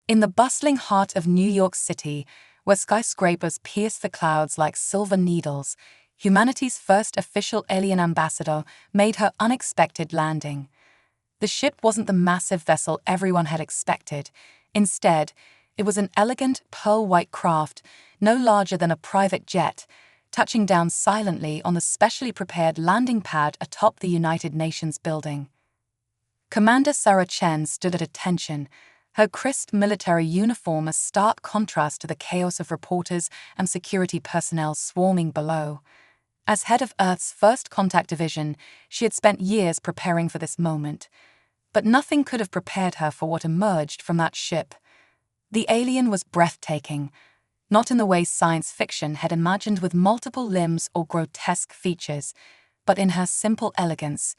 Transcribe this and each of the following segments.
In the bustling heart of New York City, where skyscrapers pierce the clouds like silver needles, humanity's first official alien ambassador made her unexpected landing. The ship wasn't the massive vessel everyone had expected. Instead, it was an elegant, pearl-white craft, no larger than a private jet, touching down silently on the specially prepared landing pad atop the United Nations building. Commander Sarah Chen stood at attention, her crisp military uniform a stark contrast to the chaos of reporters and security personnel swarming below. As head of Earth's First Contact Division, she had spent years preparing for this moment. But nothing could have prepared her for what emerged from that ship. The alien was breathtaking, not in the way science fiction had imagined with multiple limbs or grotesque features, but in her simple elegance.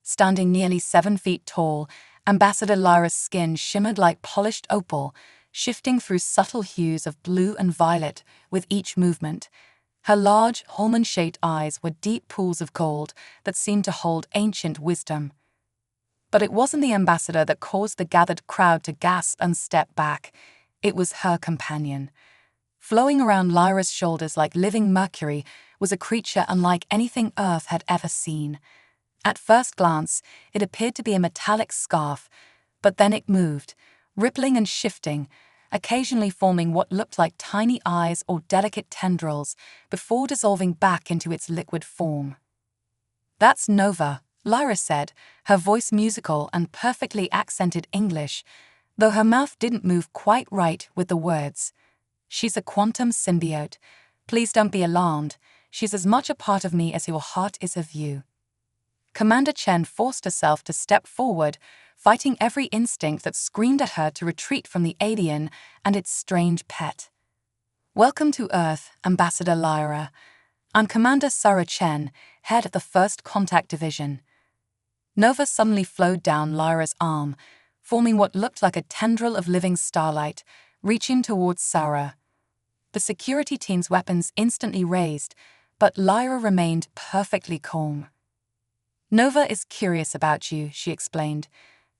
Standing nearly 7 feet tall, Ambassador Lyra's skin shimmered like polished opal, shifting through subtle hues of blue and violet with each movement. Her large, almond-shaped eyes were deep pools of gold that seemed to hold ancient wisdom. But it wasn't the ambassador that caused the gathered crowd to gasp and step back. It was her companion. Flowing around Lyra's shoulders like living mercury was a creature unlike anything Earth had ever seen. At first glance, it appeared to be a metallic scarf, but then it moved, rippling and shifting, occasionally forming what looked like tiny eyes or delicate tendrils before dissolving back into its liquid form. "That's Nova," Lyra said, her voice musical and perfectly accented English, though her mouth didn't move quite right with the words. "She's a quantum symbiote. Please don't be alarmed. She's as much a part of me as your heart is of you." Commander Chen forced herself to step forward, fighting every instinct that screamed at her to retreat from the alien and its strange pet. "Welcome to Earth, Ambassador Lyra. I'm Commander Sarah Chen, head of the First Contact Division." Nova suddenly flowed down Lyra's arm, forming what looked like a tendril of living starlight, reaching towards Sarah. The security team's weapons instantly raised, but Lyra remained perfectly calm. "Nova is curious about you," she explained.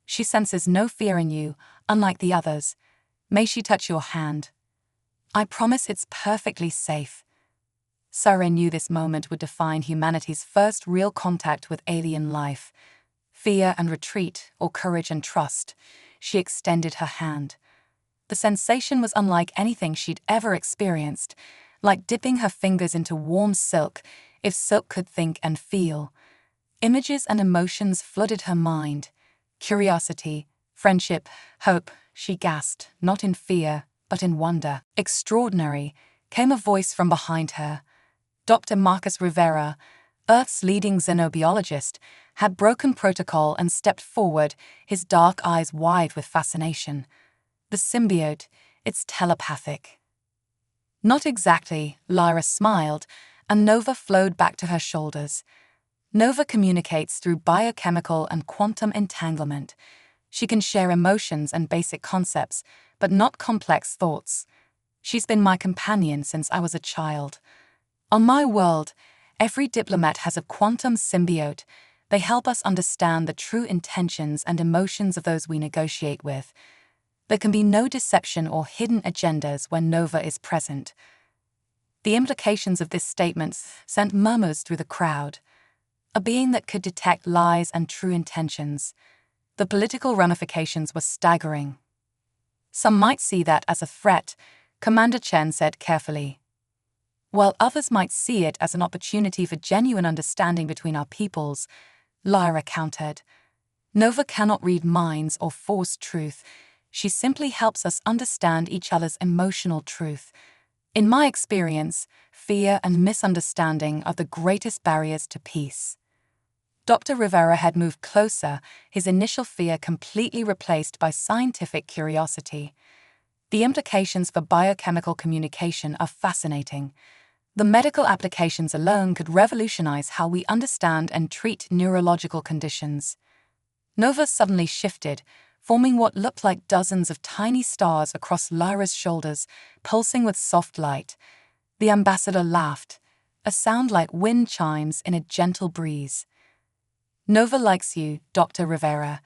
"She senses no fear in you, unlike the others. May she touch your hand? I promise it's perfectly safe." Sarah knew this moment would define humanity's first real contact with alien life. Fear and retreat, or courage and trust. She extended her hand. The sensation was unlike anything she'd ever experienced, like dipping her fingers into warm silk, if silk could think and feel. Images and emotions flooded her mind. Curiosity, friendship, hope, she gasped, not in fear, but in wonder. "Extraordinary," came a voice from behind her. Dr. Marcus Rivera, Earth's leading xenobiologist, had broken protocol and stepped forward, his dark eyes wide with fascination. "The symbiote, it's telepathic." "Not exactly," Lyra smiled, and Nova flowed back to her shoulders. Nova communicates through biochemical and quantum entanglement. She can share emotions and basic concepts, but not complex thoughts. She's been my companion since I was a child. On my world, every diplomat has a quantum symbiote. They help us understand the true intentions and emotions of those we negotiate with. There can be no deception or hidden agendas when Nova is present. The implications of this statement sent murmurs through the crowd. A being that could detect lies and true intentions. The political ramifications were staggering. "Some might see that as a threat," Commander Chen said carefully, "while others might see it as an opportunity for genuine understanding between our peoples," Lyra countered. "Nova cannot read minds or force truth. She simply helps us understand each other's emotional truth. In my experience, fear and misunderstanding are the greatest barriers to peace." Dr. Rivera had moved closer, his initial fear completely replaced by scientific curiosity. The implications for biochemical communication are fascinating. The medical applications alone could revolutionize how we understand and treat neurological conditions. Nova suddenly shifted, forming what looked like dozens of tiny stars across Lyra's shoulders, pulsing with soft light. The ambassador laughed, a sound like wind chimes in a gentle breeze. "Nova likes you, Dr. Rivera.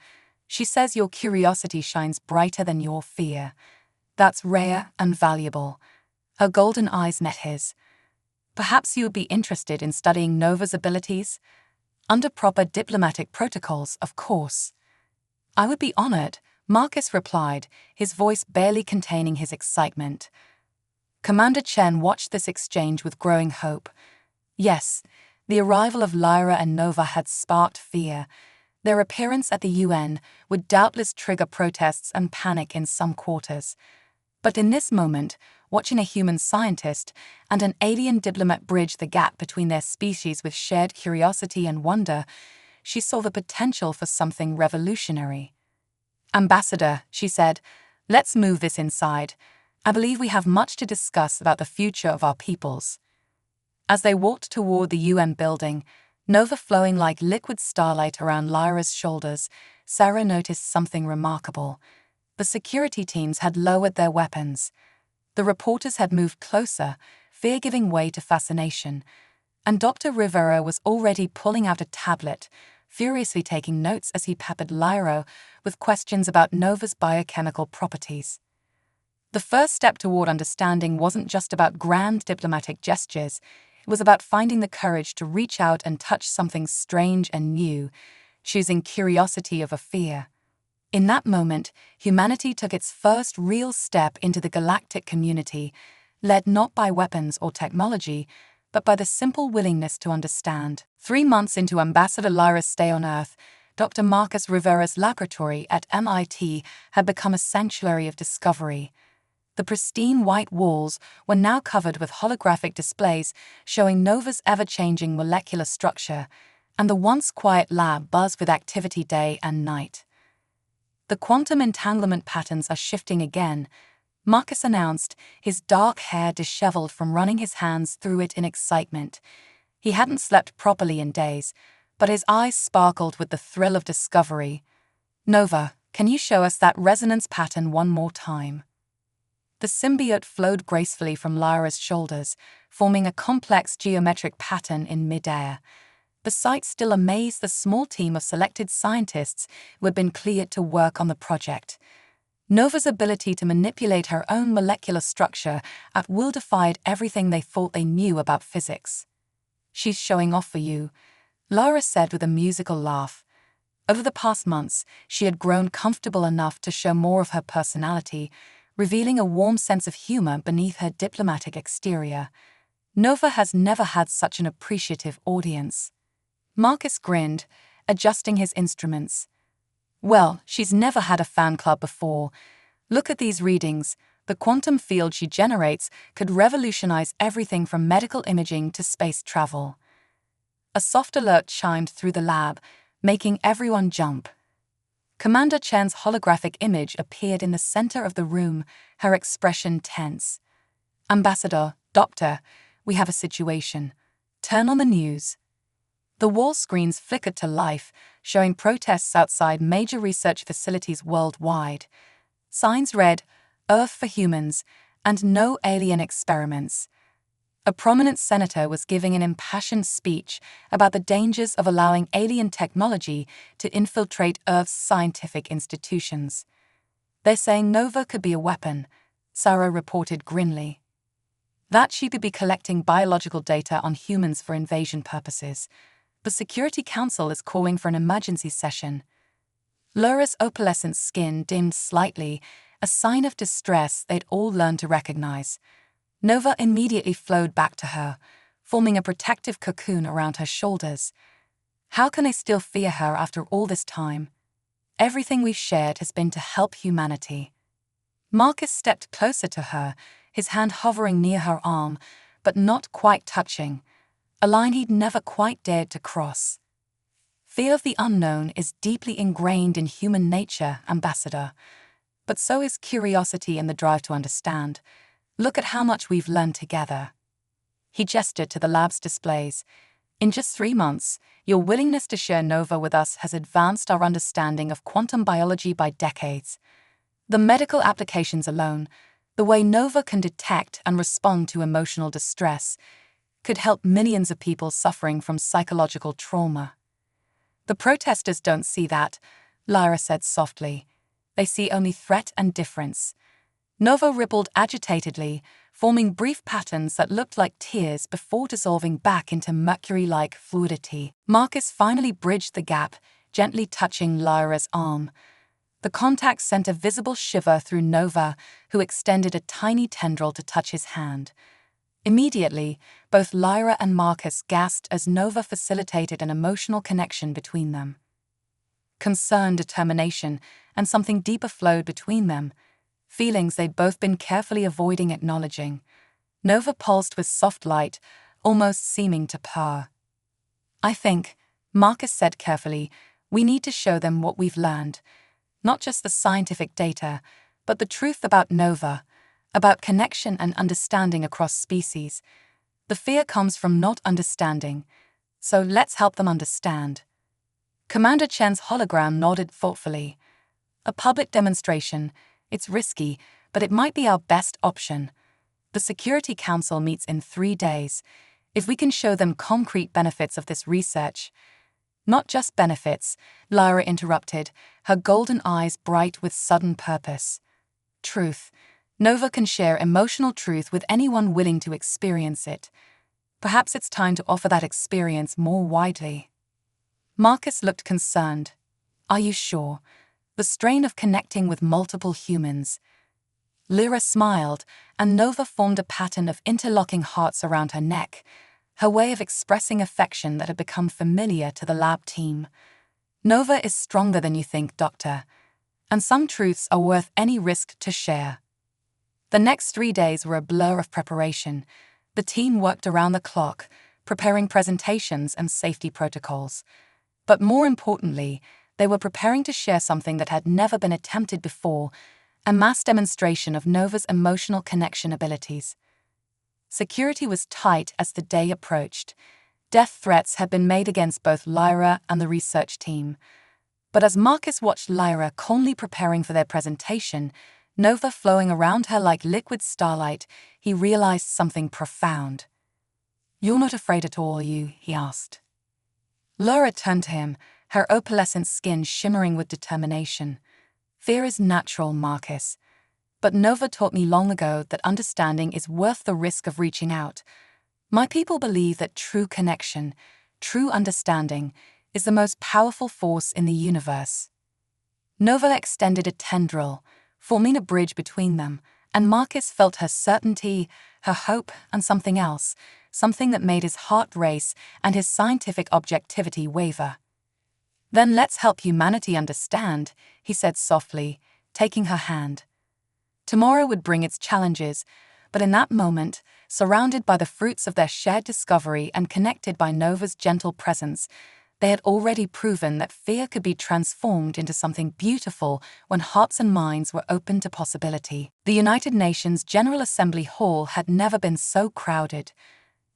She says your curiosity shines brighter than your fear. That's rare and valuable. Her golden eyes met his. Perhaps you would be interested in studying Nova's abilities? Under proper diplomatic protocols, of course. I would be honored, Marcus replied, his voice barely containing his excitement. Commander Chen watched this exchange with growing hope. Yes, the arrival of Lyra and Nova had sparked fear. Their appearance at the UN would doubtless trigger protests and panic in some quarters. But in this moment, watching a human scientist and an alien diplomat bridge the gap between their species with shared curiosity and wonder, she saw the potential for something revolutionary. "Ambassador," she said, "let's move this inside. I believe we have much to discuss about the future of our peoples." As they walked toward the UN building, Nova flowing like liquid starlight around Lyra's shoulders, Sarah noticed something remarkable. The security teams had lowered their weapons. The reporters had moved closer, fear giving way to fascination. And Dr. Rivera was already pulling out a tablet, furiously taking notes as he peppered Lyra with questions about Nova's biochemical properties. The first step toward understanding wasn't just about grand diplomatic gestures. It was about finding the courage to reach out and touch something strange and new, choosing curiosity over fear. In that moment, humanity took its first real step into the galactic community, led not by weapons or technology, but by the simple willingness to understand. 3 months into Ambassador Lyra's stay on Earth, Dr. Marcus Rivera's laboratory at MIT had become a sanctuary of discovery. The pristine white walls were now covered with holographic displays showing Nova's ever-changing molecular structure, and the once quiet lab buzzed with activity day and night. "The quantum entanglement patterns are shifting again," Marcus announced, his dark hair disheveled from running his hands through it in excitement. He hadn't slept properly in days, but his eyes sparkled with the thrill of discovery. "Nova, can you show us that resonance pattern one more time?" The symbiote flowed gracefully from Lyra's shoulders, forming a complex geometric pattern in midair. The sight still amazed the small team of selected scientists who had been cleared to work on the project. Nova's ability to manipulate her own molecular structure at will defied everything they thought they knew about physics. "She's showing off for you," Lyra said with a musical laugh. Over the past months, she had grown comfortable enough to show more of her personality, revealing a warm sense of humor beneath her diplomatic exterior. Nova has never had such an appreciative audience. Marcus grinned, adjusting his instruments. "Well, she's never had a fan club before. Look at these readings. The quantum field she generates could revolutionize everything from medical imaging to space travel." A soft alert chimed through the lab, making everyone jump. Commander Chen's holographic image appeared in the center of the room, her expression tense. "Ambassador, Doctor, we have a situation. Turn on the news." The wall screens flickered to life, showing protests outside major research facilities worldwide. Signs read, "Earth for humans," and "No alien experiments." A prominent senator was giving an impassioned speech about the dangers of allowing alien technology to infiltrate Earth's scientific institutions. "They're saying Nova could be a weapon," Sarah reported grimly. "That she could be collecting biological data on humans for invasion purposes. The Security Council is calling for an emergency session." Lyra's opalescent skin dimmed slightly, a sign of distress they'd all learned to recognize. Nova immediately flowed back to her, forming a protective cocoon around her shoulders. How can I still fear her after all this time? Everything we've shared has been to help humanity. Marcus stepped closer to her, his hand hovering near her arm, but not quite touching, a line he'd never quite dared to cross. "Fear of the unknown is deeply ingrained in human nature, Ambassador, but so is curiosity and the drive to understand. Look at how much we've learned together." He gestured to the lab's displays. "In just 3 months, your willingness to share Nova with us has advanced our understanding of quantum biology by decades. The medical applications alone, the way Nova can detect and respond to emotional distress, could help millions of people suffering from psychological trauma." The protesters don't see that, Lyra said softly. They see only threat and difference. Nova rippled agitatedly, forming brief patterns that looked like tears before dissolving back into mercury-like fluidity. Marcus finally bridged the gap, gently touching Lyra's arm. The contact sent a visible shiver through Nova, who extended a tiny tendril to touch his hand. Immediately, both Lyra and Marcus gasped as Nova facilitated an emotional connection between them. Concern, determination, and something deeper flowed between them, feelings they'd both been carefully avoiding acknowledging. Nova pulsed with soft light, almost seeming to purr. "I think," Marcus said carefully, "we need to show them what we've learned. Not just the scientific data, but the truth about Nova, about connection and understanding across species. The fear comes from not understanding, so let's help them understand." Commander Chen's hologram nodded thoughtfully. "A public demonstration. It's risky, but it might be our best option. The Security Council meets in 3 days. If we can show them concrete benefits of this research—" "Not just benefits," Lyra interrupted, her golden eyes bright with sudden purpose. "Truth. Nova can share emotional truth with anyone willing to experience it. Perhaps it's time to offer that experience more widely." Marcus looked concerned. "Are you sure? The strain of connecting with multiple humans." Lyra smiled, and Nova formed a pattern of interlocking hearts around her neck, her way of expressing affection that had become familiar to the lab team. "Nova is stronger than you think, Doctor, and some truths are worth any risk to share." The next 3 days were a blur of preparation. The team worked around the clock, preparing presentations and safety protocols. But more importantly, they were preparing to share something that had never been attempted before, a mass demonstration of Nova's emotional connection abilities. Security was tight as the day approached. Death threats had been made against both Lyra and the research team. But as Marcus watched Lyra calmly preparing for their presentation, Nova flowing around her like liquid starlight, he realized something profound. "You're not afraid at all, are you?" he asked. Lyra turned to him, her opalescent skin shimmering with determination. "Fear is natural, Marcus. But Nova taught me long ago that understanding is worth the risk of reaching out. My people believe that true connection, true understanding, is the most powerful force in the universe." Nova extended a tendril, forming a bridge between them, and Marcus felt her certainty, her hope, and something else, something that made his heart race and his scientific objectivity waver. "Then let's help humanity understand," he said softly, taking her hand. Tomorrow would bring its challenges, but in that moment, surrounded by the fruits of their shared discovery and connected by Nova's gentle presence, they had already proven that fear could be transformed into something beautiful when hearts and minds were open to possibility. The United Nations General Assembly Hall had never been so crowded.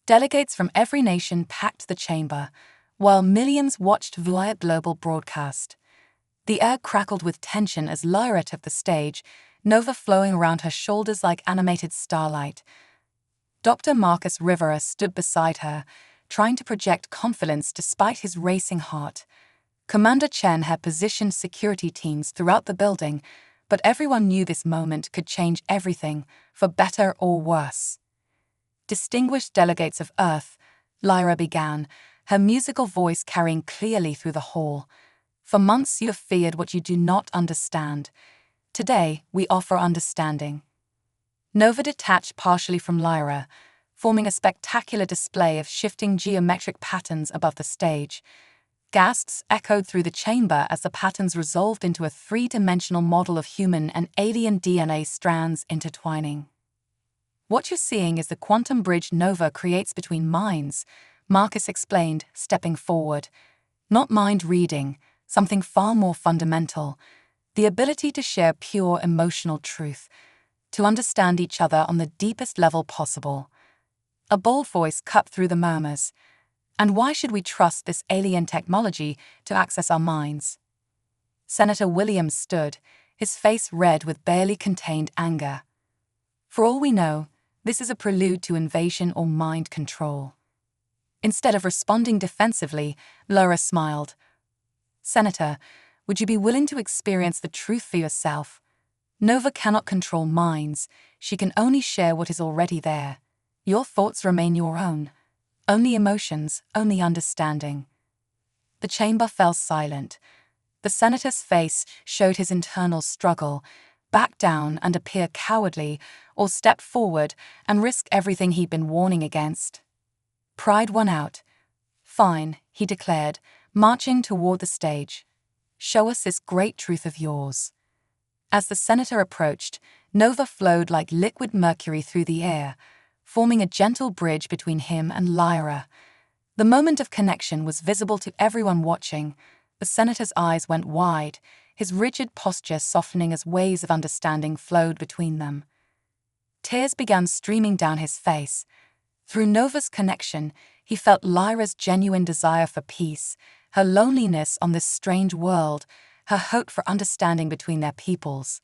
Delegates from every nation packed the chamber, while millions watched via global broadcast. The air crackled with tension as Lyra took the stage, Nova flowing around her shoulders like animated starlight. Dr. Marcus Rivera stood beside her, trying to project confidence despite his racing heart. Commander Chen had positioned security teams throughout the building, but everyone knew this moment could change everything, for better or worse. "Distinguished delegates of Earth," Lyra began, her musical voice carrying clearly through the hall. "For months you have feared what you do not understand. Today, we offer understanding." Nova detached partially from Lyra, forming a spectacular display of shifting geometric patterns above the stage. Gasps echoed through the chamber as the patterns resolved into a 3-dimensional model of human and alien DNA strands intertwining. "What you're seeing is the quantum bridge Nova creates between minds," Marcus explained, stepping forward. "Not mind reading, something far more fundamental. The ability to share pure emotional truth, to understand each other on the deepest level possible." A bold voice cut through the murmurs. "And why should we trust this alien technology to access our minds?" Senator Williams stood, his face red with barely contained anger. "For all we know, this is a prelude to invasion or mind control." Instead of responding defensively, Lyra smiled. "Senator, Would you be willing to experience the truth for yourself? Nova cannot control minds. She can only share what is already there. Your thoughts remain your own. Only emotions, only understanding. The chamber fell silent. The senator's face showed his internal struggle: back down and appear cowardly, or step forward and risk everything he'd been warning against. Pride won out. Fine, he declared, marching toward the stage. Show us this great truth of yours. As the senator approached, Nova flowed like liquid mercury through the air, forming a gentle bridge between him and Lyra. The moment of connection was visible to everyone watching. The senator's eyes went wide, his rigid posture softening as waves of understanding flowed between them. Tears began streaming down his face. Through Nova's connection, he felt Lyra's genuine desire for peace, her loneliness on this strange world, her hope for understanding between their peoples.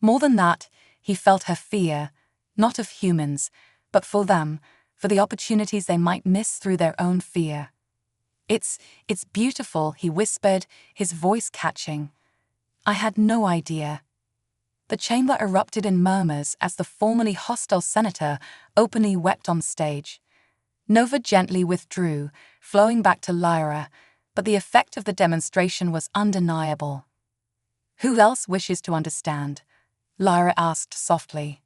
More than that, he felt her fear, not of humans, but for them, for the opportunities they might miss through their own fear. It's beautiful, he whispered, his voice catching. I had no idea. The chamber erupted in murmurs as the formerly hostile senator openly wept on stage. Nova gently withdrew, flowing back to Lyra, but the effect of the demonstration was undeniable. Who else wishes to understand? Lyra asked softly.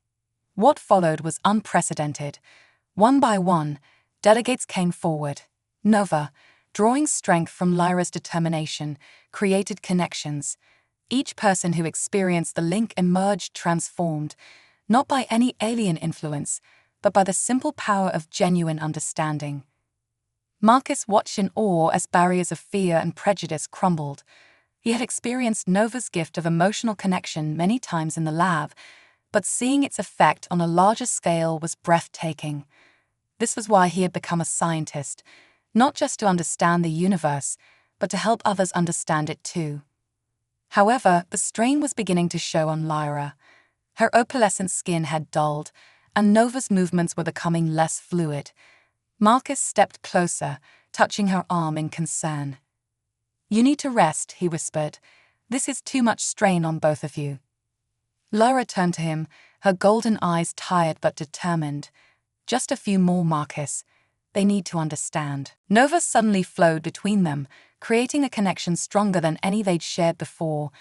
What followed was unprecedented. One by one, delegates came forward. Nova, drawing strength from Lyra's determination, created connections. Each person who experienced the link emerged transformed, not by any alien influence, but by the simple power of genuine understanding. Marcus watched in awe as barriers of fear and prejudice crumbled. He had experienced Nova's gift of emotional connection many times in the lab, but seeing its effect on a larger scale was breathtaking. This was why he had become a scientist, not just to understand the universe, but to help others understand it too. However, the strain was beginning to show on Lyra. Her opalescent skin had dulled, and Nova's movements were becoming less fluid. Marcus stepped closer, touching her arm in concern. You need to rest, he whispered. This is too much strain on both of you. Lyra turned to him, her golden eyes tired but determined. Just a few more, Marcus. They need to understand. Nova suddenly flowed between them, creating a connection stronger than any they'd shared before.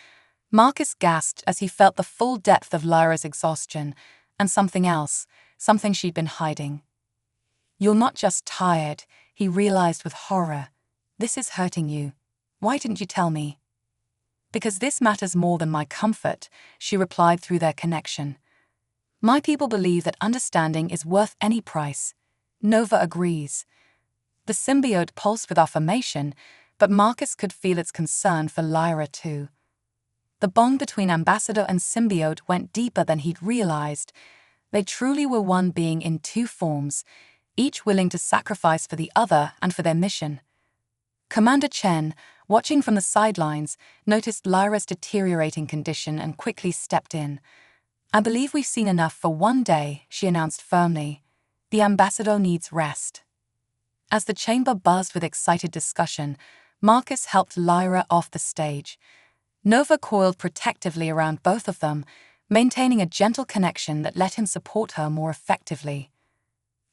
Marcus gasped as he felt the full depth of Lyra's exhaustion, and something else, something she'd been hiding. You're not just tired, he realized with horror. This is hurting you. Why didn't you tell me? Because this matters more than my comfort, she replied through their connection. My people believe that understanding is worth any price. Nova agrees. The symbiote pulsed with affirmation, but Marcus could feel its concern for Lyra too. The bond between ambassador and symbiote went deeper than he'd realized. They truly were one being in two forms, each willing to sacrifice for the other and for their mission. Commander Chen, watching from the sidelines, noticed Lyra's deteriorating condition and quickly stepped in. I believe we've seen enough for one day, she announced firmly. The ambassador needs rest. As the chamber buzzed with excited discussion, Marcus helped Lyra off the stage. Nova coiled protectively around both of them, maintaining a gentle connection that let him support her more effectively.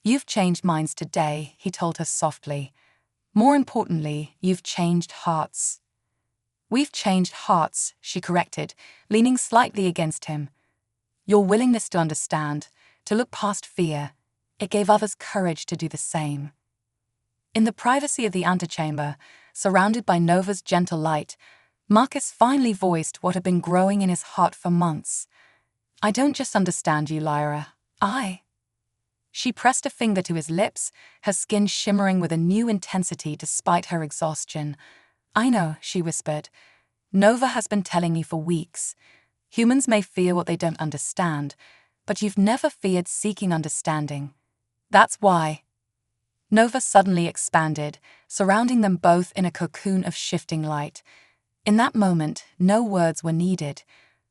You've changed minds today, he told her softly. More importantly, you've changed hearts. We've changed hearts, she corrected, leaning slightly against him. Your willingness to understand, to look past fear, it gave others courage to do the same. In the privacy of the antechamber, surrounded by Nova's gentle light, Marcus finally voiced what had been growing in his heart for months. I don't just understand you, Lyra. She pressed a finger to his lips, her skin shimmering with a new intensity despite her exhaustion. I know, she whispered. Nova has been telling me for weeks. Humans may fear what they don't understand, but you've never feared seeking understanding. That's why. Nova suddenly expanded, surrounding them both in a cocoon of shifting light. In that moment, no words were needed.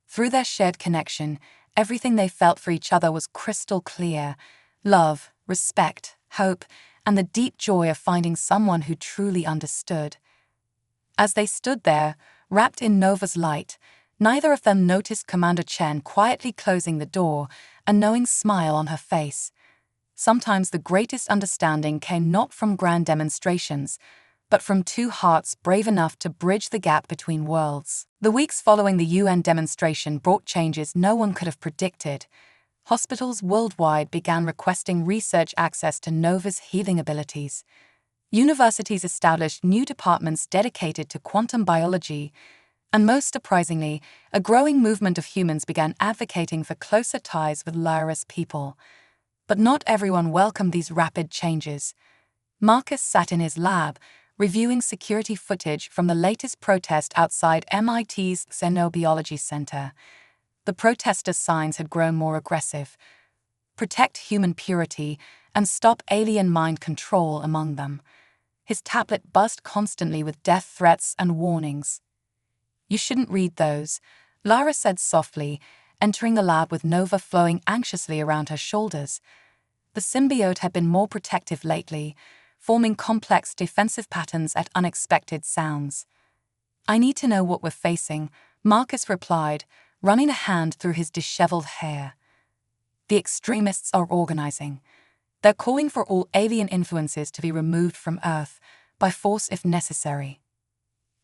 Through their shared connection, everything they felt for each other was crystal clear. Love, respect, hope, and the deep joy of finding someone who truly understood. As they stood there, wrapped in Nova's light. Neither of them noticed Commander Chen quietly closing the door, a knowing smile on her face. Sometimes the greatest understanding came not from grand demonstrations, but from two hearts brave enough to bridge the gap between worlds. The weeks following the UN demonstration brought changes no one could have predicted. Hospitals worldwide began requesting research access to Nova's healing abilities. Universities established new departments dedicated to quantum biology, and most surprisingly, a growing movement of humans began advocating for closer ties with Lyra's people. But not everyone welcomed these rapid changes. Marcus sat in his lab, reviewing security footage from the latest protest outside MIT's Xenobiology Center. The protesters' signs had grown more aggressive: "Protect human purity" and "Stop alien mind control" among them. His tablet buzzed constantly with death threats and warnings. "You shouldn't read those," Lyra said softly, entering the lab with Nova flowing anxiously around her shoulders. The symbiote had been more protective lately, forming complex defensive patterns at unexpected sounds. "I need to know what we're facing," Marcus replied, running a hand through his disheveled hair. "The extremists are organizing. They're calling for all alien influences to be removed from Earth, by force if necessary."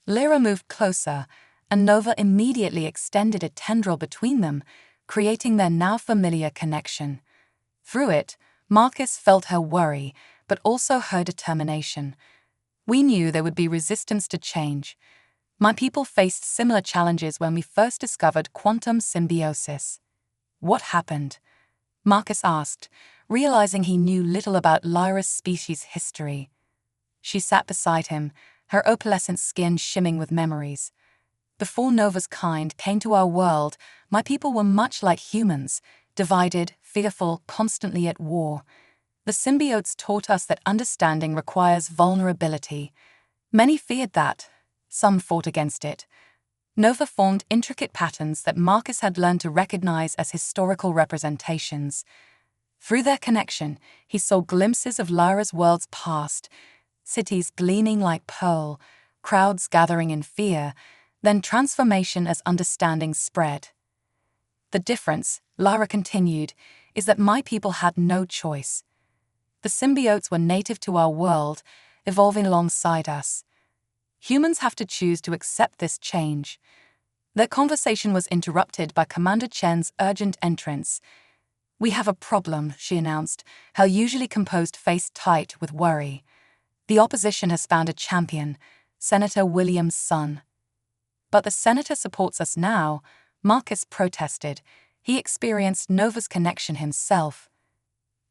Lyra moved closer, and Nova immediately extended a tendril between them, creating their now familiar connection. Through it, Marcus felt her worry, but also her determination. "We knew there would be resistance to change. My people faced similar challenges when we first discovered quantum symbiosis." "What happened?" Marcus asked, realizing he knew little about Lyra's species history. She sat beside him, her opalescent skin shimmering with memories. "Before Nova's kind came to our world, my people were much like humans, divided, fearful, constantly at war. The symbiotes taught us that understanding requires vulnerability. Many feared that. Some fought against it. Nova formed intricate patterns that Marcus had learned to recognize as historical representations. Through their connection, he saw glimpses of Lyra's world's past, cities gleaming like pearl, crowds gathering in fear, then transformation as understanding spread. "The difference," Lyra continued, "is that my people had no choice. The symbiotes were native to our world, evolving alongside us. Humans have to choose to accept this change." Their conversation was interrupted by Commander Chen's urgent entrance. "We have a problem," she announced, her usually composed face tight with worry. "The opposition has found a champion, Senator Williams' son." "But the senator supports us now," Marcus protested. "He experienced Nova's connection himself."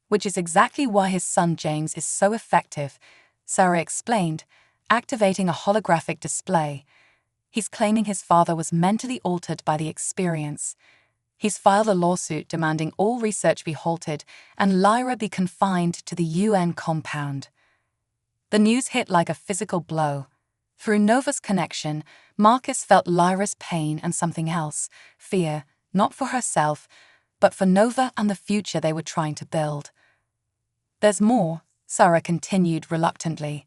"Which is exactly why his son James is so effective," Sarah explained, activating a holographic display. "He's claiming his father was mentally altered by the experience. He's filed a lawsuit demanding all research be halted and Lyra be confined to the UN compound." The news hit like a physical blow. Through Nova's connection, Marcus felt Lyra's pain and something else: fear, not for herself, but for Nova and the future they were trying to build. "There's more," Sarah continued reluctantly.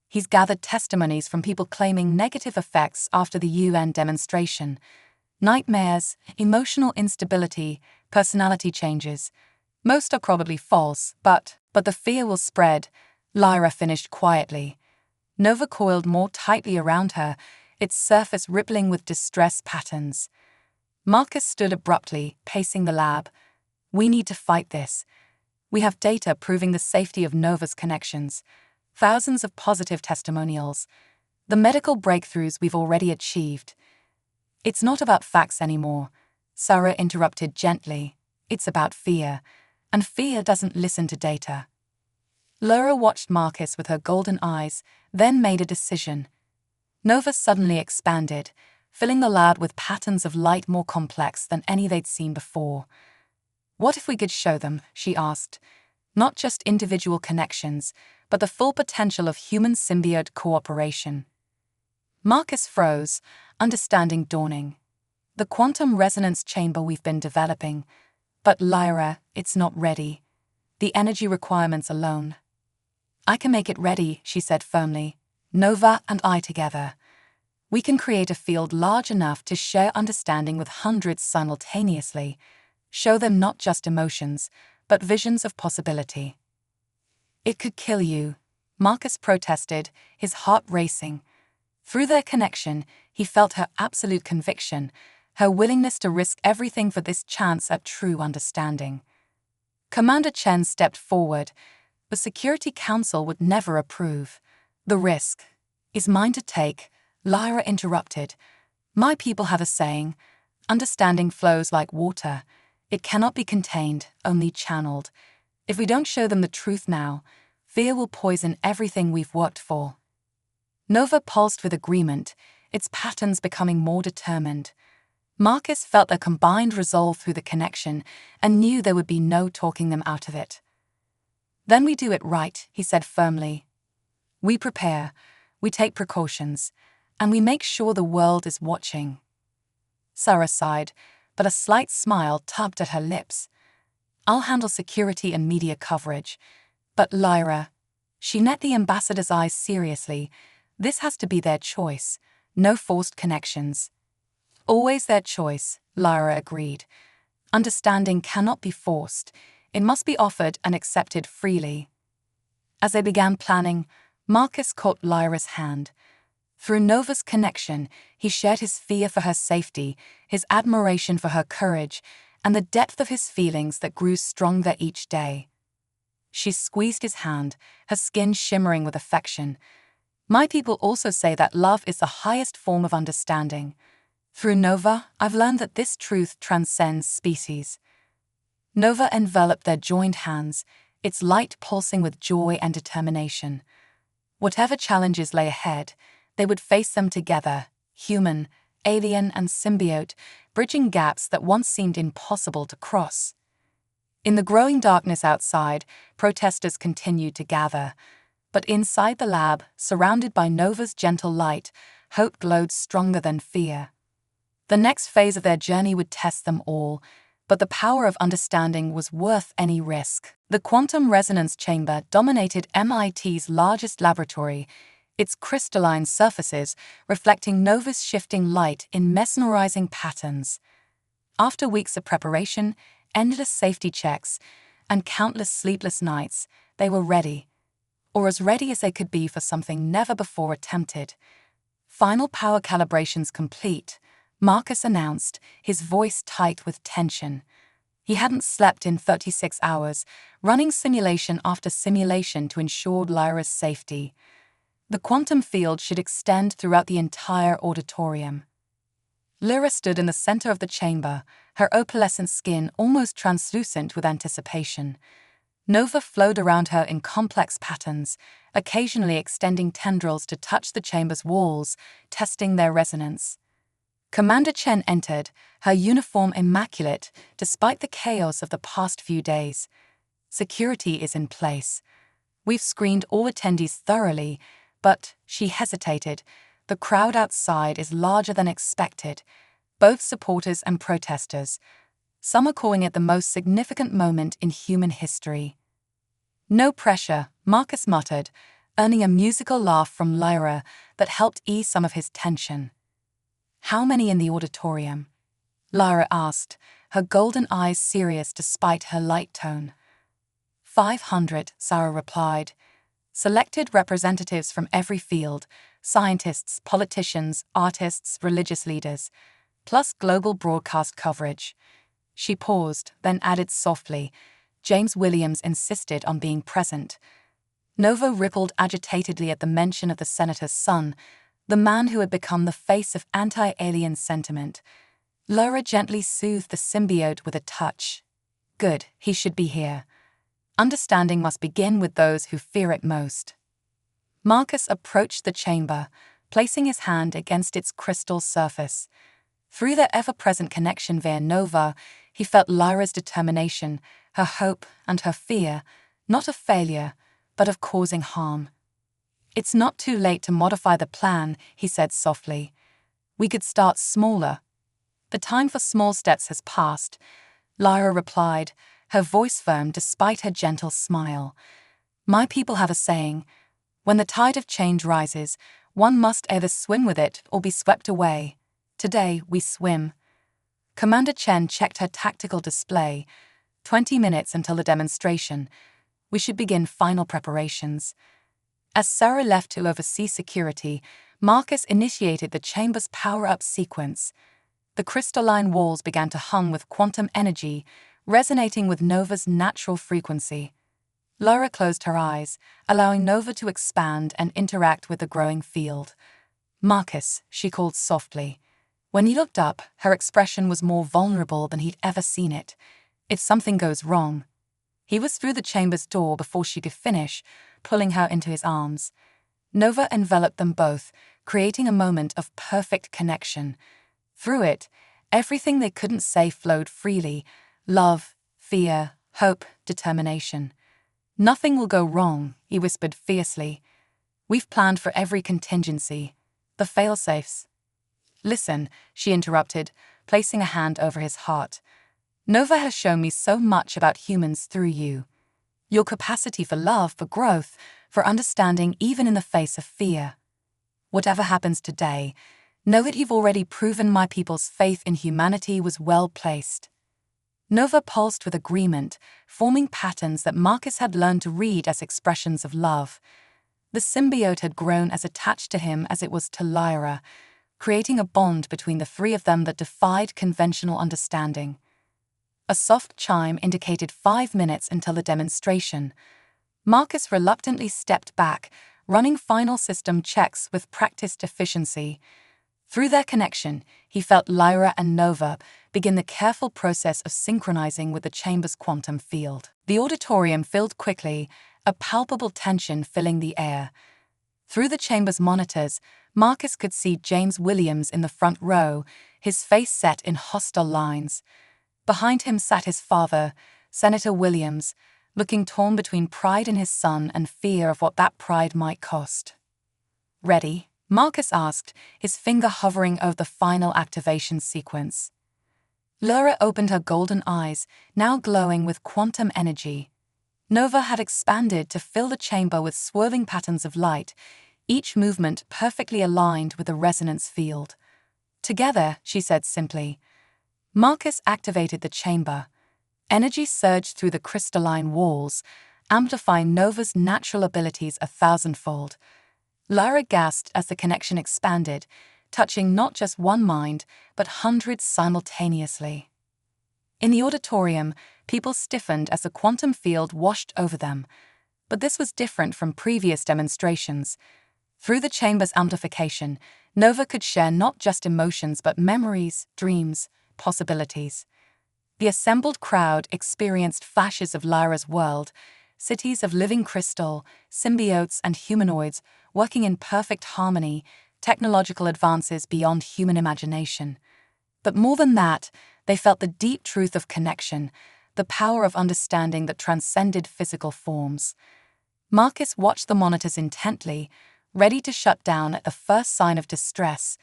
"He's gathered testimonies from people claiming negative effects after the UN demonstration. Nightmares, emotional instability, personality changes. Most are probably false, but the fear will spread," Lyra finished quietly. Nova coiled more tightly around her, its surface rippling with distress patterns. Marcus stood abruptly, pacing the lab. "We need to fight this. We have data proving the safety of Nova's connections. Thousands of positive testimonials. The medical breakthroughs we've already achieved." "It's not about facts anymore," Sarah interrupted gently. "It's about fear. And fear doesn't listen to data." Lyra watched Marcus with her golden eyes, then made a decision. Nova suddenly expanded, filling the lab with patterns of light more complex than any they'd seen before. "What if we could show them?" she asked. "Not just individual connections, but the full potential of human-symbiote cooperation." Marcus froze, understanding dawning. "The quantum resonance chamber we've been developing. But Lyra, it's not ready. The energy requirements alone." "I can make it ready," she said firmly. "Nova and I together." We can create a field large enough to share understanding with hundreds simultaneously, show them not just emotions, but visions of possibility. It could kill you, Marcus protested, his heart racing. Through their connection, he felt her absolute conviction, her willingness to risk everything for this chance at true understanding. Commander Chen stepped forward. The Security Council would never approve. The risk is mine to take, Lyra interrupted. My people have a saying, understanding flows like water. It cannot be contained, only channeled. If we don't show them the truth now, fear will poison everything we've worked for. Nova pulsed with agreement, its patterns becoming more determined. Marcus felt a combined resolve through the connection and knew there would be no talking them out of it. Then we do it right, he said firmly. We prepare, we take precautions, and we make sure the world is watching. Sarah sighed, but a slight smile tugged at her lips. I'll handle security and media coverage. But Lyra, she met the ambassador's eyes seriously. This has to be their choice, no forced connections. Always their choice, Lyra agreed. Understanding cannot be forced. It must be offered and accepted freely. As they began planning, Marcus caught Lyra's hand. Through Nova's connection, he shared his fear for her safety, his admiration for her courage, and the depth of his feelings that grew stronger each day. She squeezed his hand, her skin shimmering with affection. My people also say that love is the highest form of understanding. Through Nova, I've learned that this truth transcends species. Nova enveloped their joined hands, its light pulsing with joy and determination. Whatever challenges lay ahead, they would face them together, human, alien, and symbiote, bridging gaps that once seemed impossible to cross. In the growing darkness outside, protesters continued to gather. But inside the lab, surrounded by Nova's gentle light, hope glowed stronger than fear. The next phase of their journey would test them all, but the power of understanding was worth any risk. The quantum resonance chamber dominated MIT's largest laboratory, its crystalline surfaces reflecting Nova's shifting light in mesmerizing patterns. After weeks of preparation, endless safety checks, and countless sleepless nights, they were ready. Or as ready as they could be for something never before attempted. Final power calibrations complete, Marcus announced, his voice tight with tension. He hadn't slept in 36 hours, running simulation after simulation to ensure Lyra's safety. The quantum field should extend throughout the entire auditorium. Lyra stood in the center of the chamber, her opalescent skin almost translucent with anticipation. Nova flowed around her in complex patterns, occasionally extending tendrils to touch the chamber's walls, testing their resonance. Commander Chen entered, her uniform immaculate, despite the chaos of the past few days. Security is in place. We've screened all attendees thoroughly, but, she hesitated, the crowd outside is larger than expected, both supporters and protesters. Some are calling it the most significant moment in human history. No pressure, Marcus muttered, earning a musical laugh from Lyra that helped ease some of his tension. How many in the auditorium? Lyra asked, her golden eyes serious despite her light tone. 500, Sarah replied. Selected representatives from every field, scientists, politicians, artists, religious leaders, plus global broadcast coverage. She paused, then added softly, James Williams insisted on being present. Nova rippled agitatedly at the mention of the senator's son, the man who had become the face of anti-alien sentiment. Lyra gently soothed the symbiote with a touch. Good, he should be here. Understanding must begin with those who fear it most. Marcus approached the chamber, placing his hand against its crystal surface. Through their ever-present connection via Nova, he felt Lyra's determination, her hope and her fear, not of failure, but of causing harm. It's not too late to modify the plan, he said softly. We could start smaller. The time for small steps has passed, Lyra replied, her voice firm despite her gentle smile. My people have a saying, when the tide of change rises, One must either swim with it or be swept away. Today, we swim. Commander Chen checked her tactical display. 20 minutes until the demonstration. We should begin final preparations. As Sarah left to oversee security, Marcus initiated the chamber's power-up sequence. The crystalline walls began to hum with quantum energy, resonating with Nova's natural frequency. Lyra closed her eyes, allowing Nova to expand and interact with the growing field. "Marcus," she called softly. When he looked up, her expression was more vulnerable than he'd ever seen it. "If something goes wrong." He was through the chamber's door before she could finish, pulling her into his arms. Nova enveloped them both, creating a moment of perfect connection. Through it, everything they couldn't say flowed freely: love, fear, hope, determination. "Nothing will go wrong," he whispered fiercely. "We've planned for every contingency. The fail-safes." "Listen," she interrupted, placing a hand over his heart. "Nova has shown me so much about humans through you. Your capacity for love, for growth, for understanding even in the face of fear. Whatever happens today, know that you've already proven my people's faith in humanity was well placed." Nova pulsed with agreement, forming patterns that Marcus had learned to read as expressions of love. The symbiote had grown as attached to him as it was to Lyra, creating a bond between the three of them that defied conventional understanding. A soft chime indicated 5 minutes until the demonstration. Marcus reluctantly stepped back, running final system checks with practiced efficiency. Through their connection, he felt Lyra and Nova begin the careful process of synchronizing with the chamber's quantum field. The auditorium filled quickly, a palpable tension filling the air. Through the chamber's monitors, Marcus could see James Williams in the front row, his face set in hostile lines. Behind him sat his father, Senator Williams, looking torn between pride in his son and fear of what that pride might cost. "Ready?" Marcus asked, his finger hovering over the final activation sequence. Lyra opened her golden eyes, now glowing with quantum energy. Nova had expanded to fill the chamber with swirling patterns of light, each movement perfectly aligned with the resonance field. "Together," she said simply. Marcus activated the chamber. Energy surged through the crystalline walls, amplifying Nova's natural abilities 1,000-fold. Lyra gasped as the connection expanded, touching not just one mind, but hundreds simultaneously. In the auditorium, people stiffened as the quantum field washed over them. But this was different from previous demonstrations. Through the chamber's amplification, Nova could share not just emotions but memories, dreams, possibilities. The assembled crowd experienced flashes of Lyra's world, cities of living crystal, symbiotes and humanoids working in perfect harmony, technological advances beyond human imagination. But more than that, they felt the deep truth of connection, the power of understanding that transcended physical forms. Marcus watched the monitors intently, ready to shut down at the first sign of distress.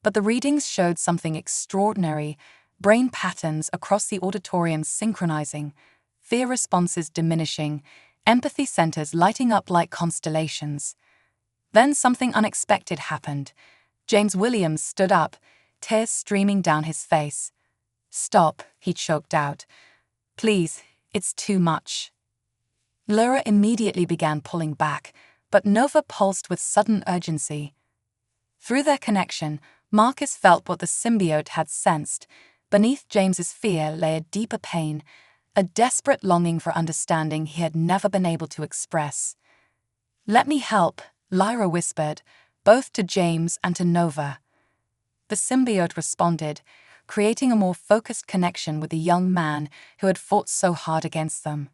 But the readings showed something extraordinary: brain patterns across the auditorium synchronizing, fear responses diminishing, empathy centers lighting up like constellations. Then something unexpected happened. James Williams stood up, tears streaming down his face. "Stop," he choked out. "Please, it's too much." Lyra immediately began pulling back, but Nova pulsed with sudden urgency. Through their connection, Marcus felt what the symbiote had sensed. Beneath James's fear lay a deeper pain, a desperate longing for understanding he had never been able to express. "Let me help," Lyra whispered, both to James and to Nova. The symbiote responded, creating a more focused connection with the young man who had fought so hard against them.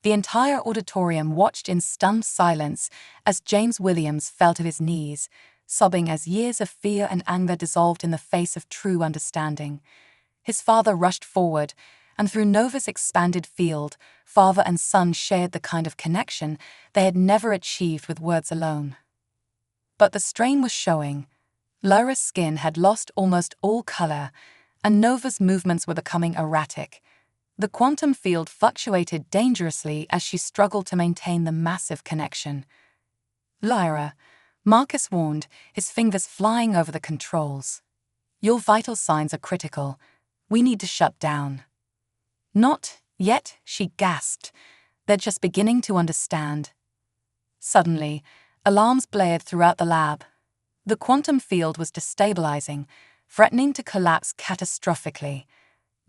The entire auditorium watched in stunned silence as James Williams fell to his knees, sobbing as years of fear and anger dissolved in the face of true understanding. His father rushed forward, and through Nova's expanded field, father and son shared the kind of connection they had never achieved with words alone. But the strain was showing. Lyra's skin had lost almost all color, and Nova's movements were becoming erratic. The quantum field fluctuated dangerously as she struggled to maintain the massive connection. "Lyra, Marcus warned, his fingers flying over the controls. Your vital signs are critical. We need to shut down. Not yet, she gasped. They're just beginning to understand. Suddenly, alarms blared throughout the lab. The quantum field was destabilizing, threatening to collapse catastrophically.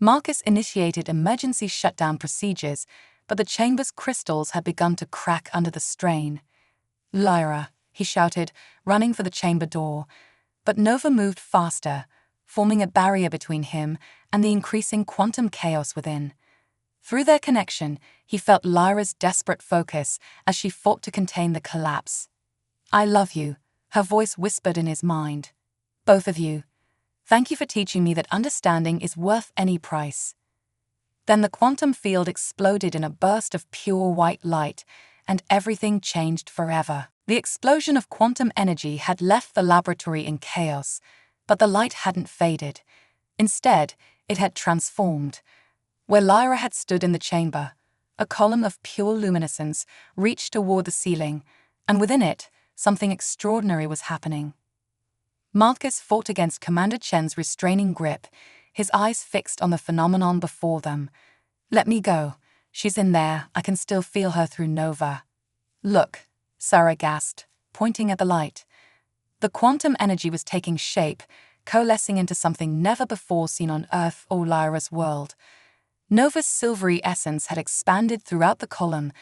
Marcus initiated emergency shutdown procedures, but the chamber's crystals had begun to crack under the strain. Lyra, he shouted, running for the chamber door. But Nova moved faster, forming a barrier between him and the increasing quantum chaos within. Through their connection, he felt Lyra's desperate focus as she fought to contain the collapse. I love you, her voice whispered in his mind. Both of you. Thank you for teaching me that understanding is worth any price. Then the quantum field exploded in a burst of pure white light, and everything changed forever. The explosion of quantum energy had left the laboratory in chaos, but the light hadn't faded. Instead, it had transformed. Where Lyra had stood in the chamber, a column of pure luminescence reached toward the ceiling, and within it, something extraordinary was happening. Marcus fought against Commander Chen's restraining grip, his eyes fixed on the phenomenon before them. Let me go. She's in there. I can still feel her through Nova. Look, Sarah gasped, pointing at the light. The quantum energy was taking shape, coalescing into something never before seen on Earth or Lyra's world. Nova's silvery essence had expanded throughout the column,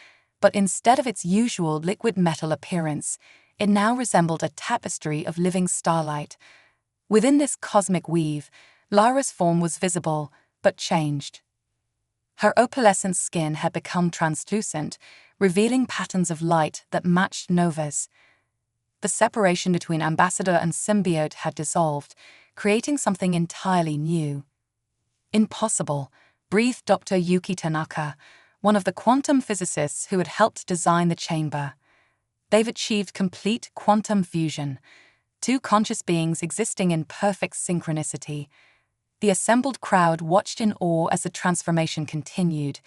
but instead of its usual liquid metal appearance, it now resembled a tapestry of living starlight. Within this cosmic weave, Lyra's form was visible, but changed. Her opalescent skin had become translucent, revealing patterns of light that matched Nova's. The separation between ambassador and symbiote had dissolved, creating something entirely new. Impossible, breathed Dr. Yuki Tanaka, one of the quantum physicists who had helped design the chamber. They've achieved complete quantum fusion, two conscious beings existing in perfect synchronicity. The assembled crowd watched in awe as the transformation continued.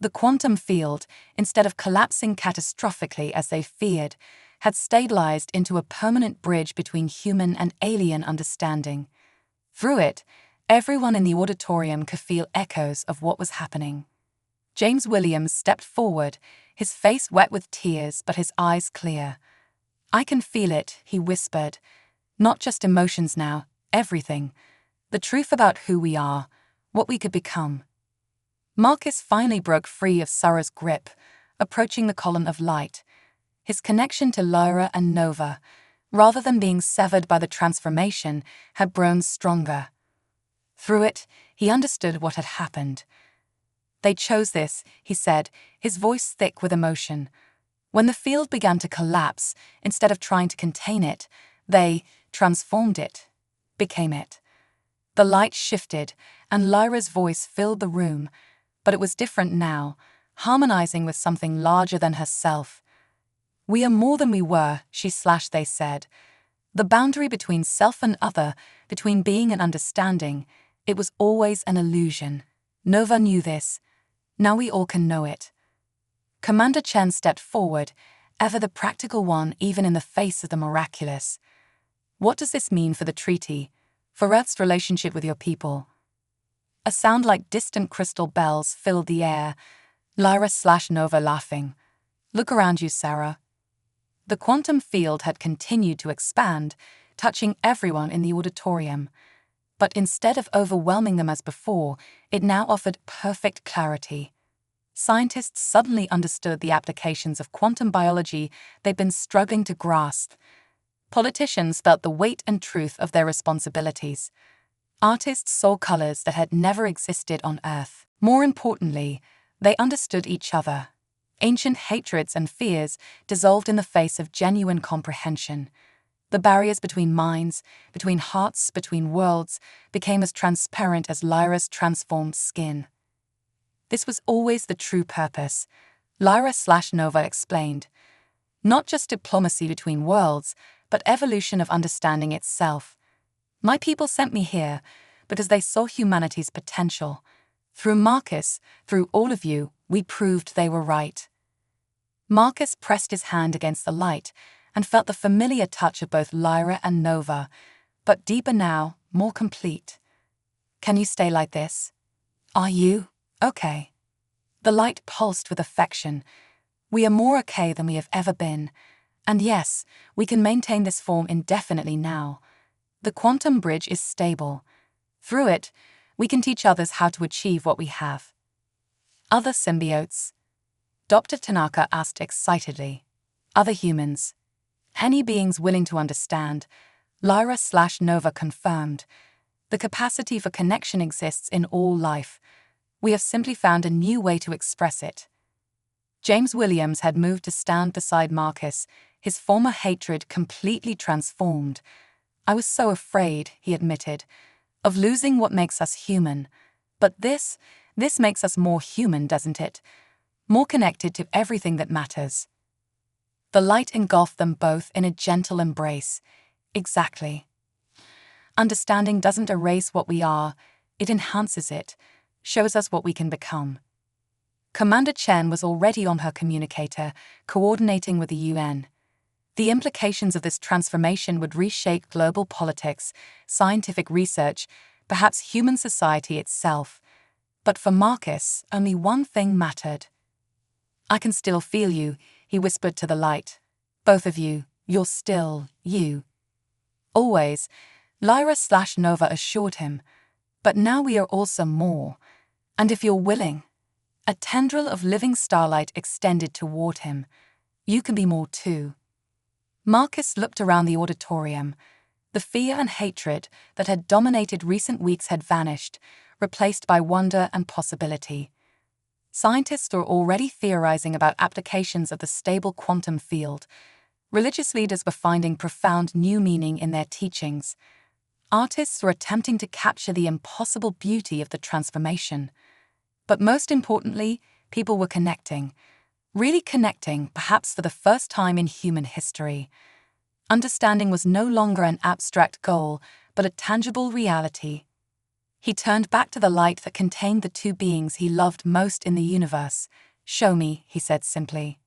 The quantum field, instead of collapsing catastrophically as they feared, had stabilized into a permanent bridge between human and alien understanding. Through it, everyone in the auditorium could feel echoes of what was happening. James Williams stepped forward, his face wet with tears but his eyes clear. I can feel it, he whispered. Not just emotions now, everything. The truth about who we are, what we could become. Marcus finally broke free of Sarah's grip, approaching the column of light. His connection to Lyra and Nova, rather than being severed by the transformation, had grown stronger. Through it, he understood what had happened. They chose this, he said, his voice thick with emotion. When the field began to collapse, instead of trying to contain it, they transformed it, became it. The light shifted, and Lyra's voice filled the room, but it was different now, harmonizing with something larger than herself. We are more than we were, they said. The boundary between self and other, between being and understanding, it was always an illusion. Nova knew this. Now we all can know it. Commander Chen stepped forward, ever the practical one even in the face of the miraculous. What does this mean for the treaty, for Earth's relationship with your people? A sound like distant crystal bells filled the air, Lyra/Nova laughing. Look around you, Sarah. The quantum field had continued to expand, touching everyone in the auditorium. But instead of overwhelming them as before, it now offered perfect clarity. Scientists suddenly understood the applications of quantum biology they'd been struggling to grasp. Politicians felt the weight and truth of their responsibilities. Artists saw colors that had never existed on Earth. More importantly, they understood each other. Ancient hatreds and fears dissolved in the face of genuine comprehension. The barriers between minds, between hearts, between worlds, became as transparent as Lyra's transformed skin. This was always the true purpose, Lyra/Nova explained. Not just diplomacy between worlds, but evolution of understanding itself. My people sent me here because they saw humanity's potential. Through Marcus, through all of you, we proved they were right. Marcus pressed his hand against the light, and felt the familiar touch of both Lyra and Nova, but deeper now, more complete. "Can you stay like this? Are you okay?" The light pulsed with affection. "We are more okay than we have ever been. And yes, we can maintain this form indefinitely now. The quantum bridge is stable. Through it, we can teach others how to achieve what we have." "Other symbiotes?" Dr. Tanaka asked excitedly. "Other humans. Any beings willing to understand," Lyra/Nova confirmed. "The capacity for connection exists in all life. We have simply found a new way to express it." James Williams had moved to stand beside Marcus, his former hatred completely transformed. "I was so afraid," he admitted, "of losing what makes us human. But this makes us more human, doesn't it? More connected to everything that matters." The light engulfed them both in a gentle embrace. "Exactly. Understanding doesn't erase what we are, it enhances it, shows us what we can become." Commander Chen was already on her communicator, coordinating with the UN. The implications of this transformation would reshape global politics, scientific research, perhaps human society itself. But for Marcus, only one thing mattered. "I can still feel you," he whispered to the light. "Both of you, you're still you." "Always," Lyra/Nova assured him. "But now we are also more. And if you're willing," a tendril of living starlight extended toward him, "you can be more too." Marcus looked around the auditorium. The fear and hatred that had dominated recent weeks had vanished, replaced by wonder and possibility. Scientists were already theorizing about applications of the stable quantum field. Religious leaders were finding profound new meaning in their teachings. Artists were attempting to capture the impossible beauty of the transformation. But most importantly, people were connecting. Really connecting, perhaps for the first time in human history. Understanding was no longer an abstract goal, but a tangible reality. He turned back to the light that contained the two beings he loved most in the universe. "Show me," he said simply.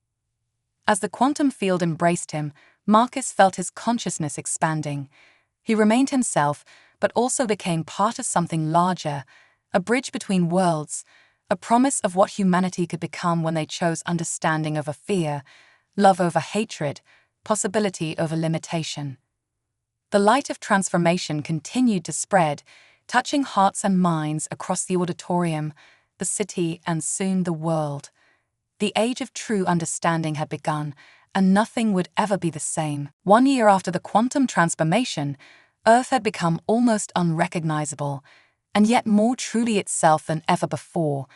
As the quantum field embraced him, Marcus felt his consciousness expanding. He remained himself, but also became part of something larger, a bridge between worlds, a promise of what humanity could become when they chose understanding over fear, love over hatred, possibility over limitation. The light of transformation continued to spread, touching hearts and minds across the auditorium, the city, and soon the world. The age of true understanding had begun, and nothing would ever be the same. 1 year after the quantum transformation, Earth had become almost unrecognizable, and yet more truly itself than ever before.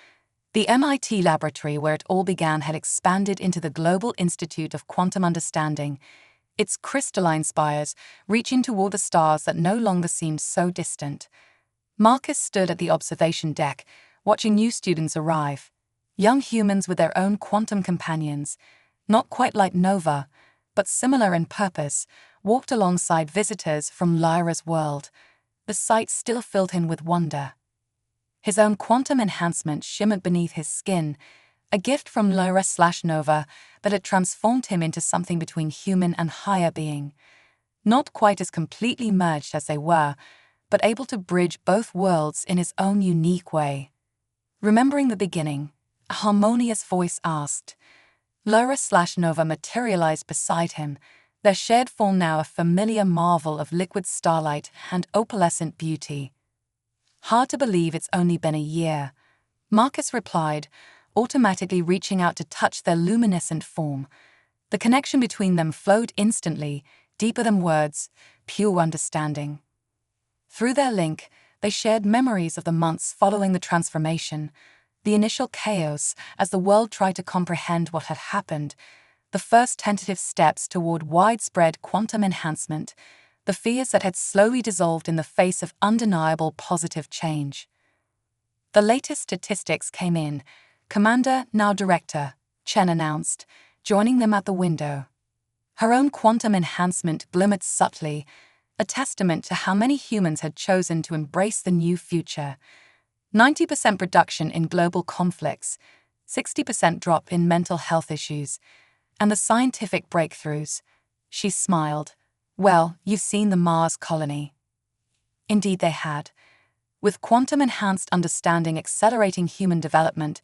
The MIT laboratory where it all began had expanded into the Global Institute of Quantum Understanding, its crystalline spires reaching toward the stars that no longer seemed so distant. Marcus stood at the observation deck, watching new students arrive. Young humans with their own quantum companions, not quite like Nova, but similar in purpose, walked alongside visitors from Lyra's world. The sight still filled him with wonder. His own quantum enhancement shimmered beneath his skin, a gift from Lyra/Nova that had transformed him into something between human and higher being. Not quite as completely merged as they were, but able to bridge both worlds in his own unique way. Remembering the beginning, a harmonious voice asked. Lyra/Nova materialized beside him, their shared form now a familiar marvel of liquid starlight and opalescent beauty. "Hard to believe it's only been a year," Marcus replied, automatically reaching out to touch their luminescent form. The connection between them flowed instantly, deeper than words, pure understanding. Through their link, they shared memories of the months following the transformation, the initial chaos as the world tried to comprehend what had happened, the first tentative steps toward widespread quantum enhancement, the fears that had slowly dissolved in the face of undeniable positive change. The latest statistics came in. Commander, now Director, Chen announced, joining them at the window. Her own quantum enhancement glimmered subtly, a testament to how many humans had chosen to embrace the new future. 90% reduction in global conflicts, 60% drop in mental health issues, and the scientific breakthroughs. She smiled. Well, you've seen the Mars colony. Indeed they had. With quantum-enhanced understanding accelerating human development,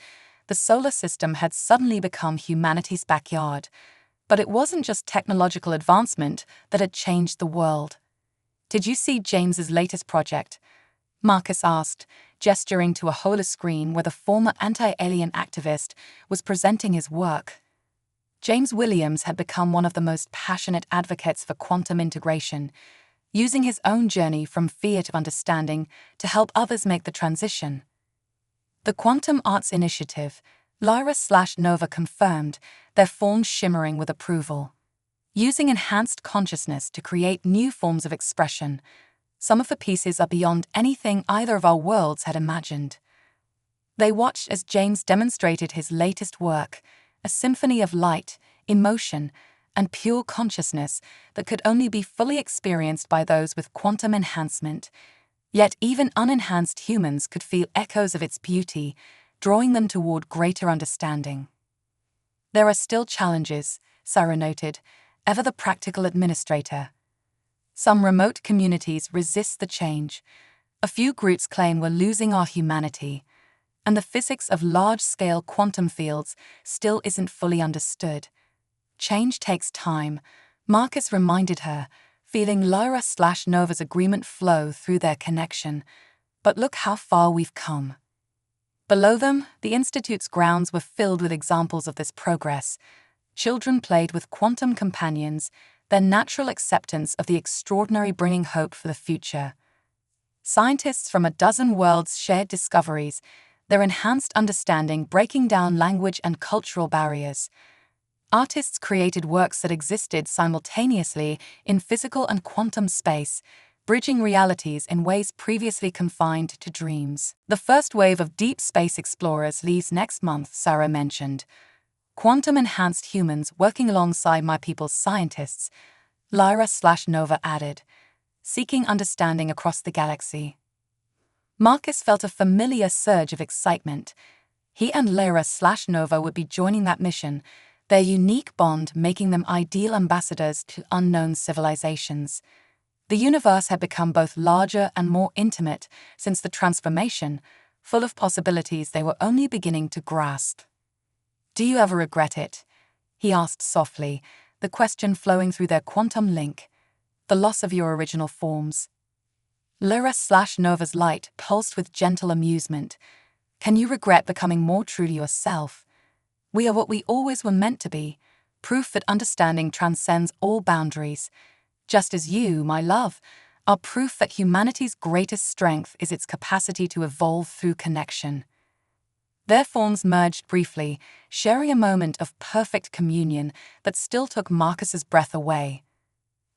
the solar system had suddenly become humanity's backyard. But it wasn't just technological advancement that had changed the world. Did you see James's latest project? Marcus asked, gesturing to a holoscreen where the former anti-alien activist was presenting his work. James Williams had become one of the most passionate advocates for quantum integration, using his own journey from fear to understanding to help others make the transition. The Quantum Arts Initiative, Lyra/Nova confirmed, their forms shimmering with approval. Using enhanced consciousness to create new forms of expression, some of the pieces are beyond anything either of our worlds had imagined. They watched as James demonstrated his latest work, a symphony of light, emotion, and pure consciousness that could only be fully experienced by those with quantum enhancement. Yet even unenhanced humans could feel echoes of its beauty, drawing them toward greater understanding. There are still challenges, Sarah noted, ever the practical administrator. Some remote communities resist the change. A few groups claim we're losing our humanity, and the physics of large-scale quantum fields still isn't fully understood. Change takes time, Marcus reminded her, feeling Lyra/Nova's agreement flow through their connection. But look how far we've come. Below them, the Institute's grounds were filled with examples of this progress. Children played with quantum companions, their natural acceptance of the extraordinary bringing hope for the future. Scientists from a dozen worlds shared discoveries, their enhanced understanding breaking down language and cultural barriers. Artists created works that existed simultaneously in physical and quantum space, bridging realities in ways previously confined to dreams. The first wave of deep space explorers leaves next month, Sarah mentioned. Quantum-enhanced humans working alongside my people's scientists, Lyra/Nova added, seeking understanding across the galaxy. Marcus felt a familiar surge of excitement. He and Lyra/Nova would be joining that mission, their unique bond making them ideal ambassadors to unknown civilizations. The universe had become both larger and more intimate since the transformation, full of possibilities they were only beginning to grasp. Do you ever regret it? He asked softly, the question flowing through their quantum link. The loss of your original forms. Lyra/Nova's light pulsed with gentle amusement. Can you regret becoming more true to yourself? We are what we always were meant to be, proof that understanding transcends all boundaries. Just as you, my love, are proof that humanity's greatest strength is its capacity to evolve through connection. Their forms merged briefly, sharing a moment of perfect communion that still took Marcus's breath away.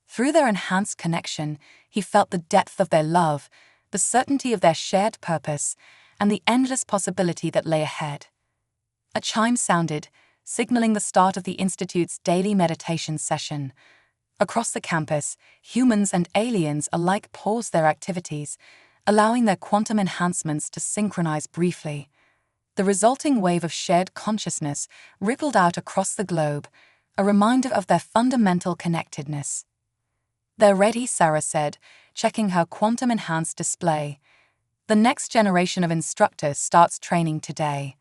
Through their enhanced connection, he felt the depth of their love, the certainty of their shared purpose, and the endless possibility that lay ahead. A chime sounded, signaling the start of the Institute's daily meditation session. Across the campus, humans and aliens alike paused their activities, allowing their quantum enhancements to synchronize briefly. The resulting wave of shared consciousness rippled out across the globe, a reminder of their fundamental connectedness. They're ready, Sarah said, checking her quantum-enhanced display. The next generation of instructors starts training today.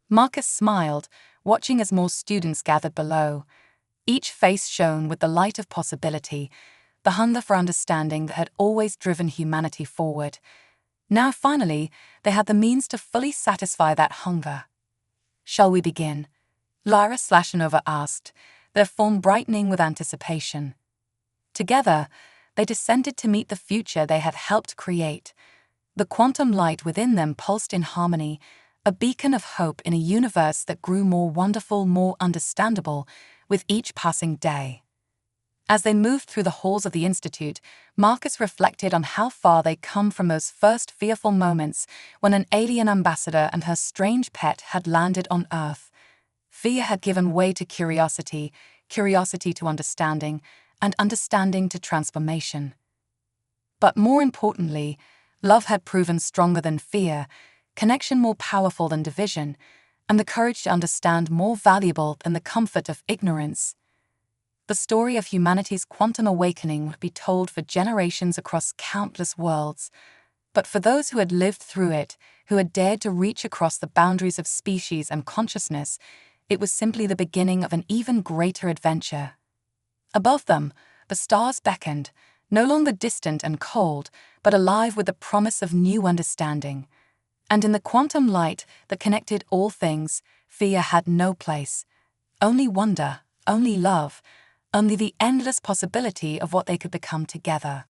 Marcus smiled, watching as more students gathered below. Each face shone with the light of possibility, the hunger for understanding that had always driven humanity forward. Now, finally, they had the means to fully satisfy that hunger. Shall we begin? Lyra/Nova asked, their form brightening with anticipation. Together, they descended to meet the future they had helped create. The quantum light within them pulsed in harmony, a beacon of hope in a universe that grew more wonderful, more understandable, with each passing day. As they moved through the halls of the Institute, Marcus reflected on how far they'd come from those first fearful moments when an alien ambassador and her strange pet had landed on Earth. Fear had given way to curiosity, curiosity to understanding, and understanding to transformation. But more importantly, love had proven stronger than fear, connection more powerful than division, and the courage to understand more valuable than the comfort of ignorance. the story of humanity's quantum awakening would be told for generations across countless worlds. But for those who had lived through it, who had dared to reach across the boundaries of species and consciousness, it was simply the beginning of an even greater adventure. Above them, the stars beckoned, no longer distant and cold, but alive with the promise of new understanding. And in the quantum light that connected all things, fear had no place. Only wonder, only love, only the endless possibility of what they could become together.